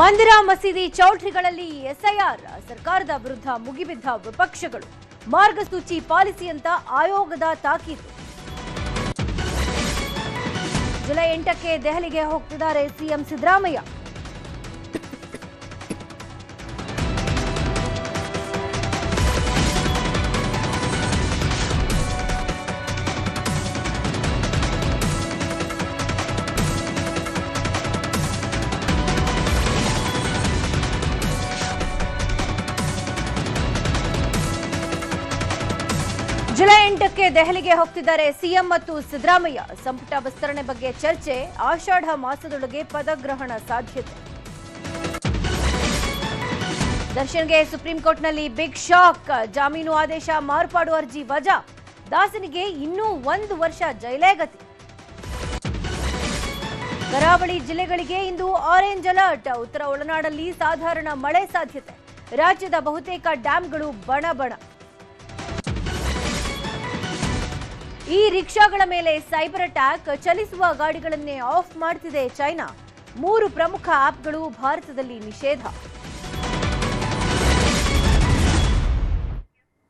ಮಂದಿರ ಮಸೀದಿ ಚೌಲ್ಟ್ರಿಗಳಲ್ಲಿ ಎಸ್ಐಆರ್ ಸರ್ಕಾರದ ವಿರುದ್ಧ ಮುಗಿಬಿದ್ದ ವಿಪಕ್ಷಗಳು ಮಾರ್ಗಸೂಚಿ ಪಾಲಿಸಿ ಅಂತ ಆಯೋಗದ ತಾಕೀತು. ಜುಲೈ 8ಕ್ಕೆ ದೆಹಲಿಗೆ ಹೋಗ್ತಿದ್ದಾರೆ ಸಿಎಂ ಸಿದ್ದರಾಮಯ್ಯ. ಜುಲೈ 8ಕ್ಕೆ ದೆಹಲಿಗೆ ಹೋಗ್ತಿದ್ದಾರೆ ಸಿಎಂ ಮತ್ತು ಸಿದ್ದರಾಮಯ್ಯ. ಸಂಪುಟ ವಿಸ್ತರಣೆ ಬಗ್ಗೆ ಚರ್ಚೆ, ಆಷಾಢ ಮಾಸದೊಳಗೆ ಪದಗ್ರಹಣ ಸಾಧ್ಯತೆ. ದರ್ಶನ್ಗೆ ಸುಪ್ರೀಂ ಕೋರ್ಟ್ನಲ್ಲಿ ಬಿಗ್ ಶಾಕ್. ಜಾಮೀನು ಆದೇಶ ಮಾರ್ಪಾಡು ಅರ್ಜಿ ವಜಾ. ದಾಸನಿಗೆ ಇನ್ನೂ 1 ವರ್ಷ ಜೈಲೇ ಗತಿ. ಕರಾವಳಿ ಜಿಲ್ಲೆಗಳಿಗೆ ಇಂದು ಆರೆಂಜ್ ಅಲರ್ಟ್. ಉತ್ತರ ಒಳನಾಡಲ್ಲಿ ಸಾಧಾರಣ ಮಳೆ ಸಾಧ್ಯತೆ. ರಾಜ್ಯದ ಬಹುತೇಕ ಡ್ಯಾಂಗಳು ಬಣ. ಈ ರಿಕ್ಷಾಗಳ ಮೇಲೆ ಸೈಬರ್ ಅಟ್ಯಾಕ್. ಚಲಿಸುವ ಗಾಡಿಗಳನ್ನೇ ಆಫ್ ಮಾಡ್ತಿದೆ ಚೈನಾ. 3 ಪ್ರಮುಖ ಆಪ್ಗಳು ಭಾರತದಲ್ಲಿ ನಿಷೇಧ.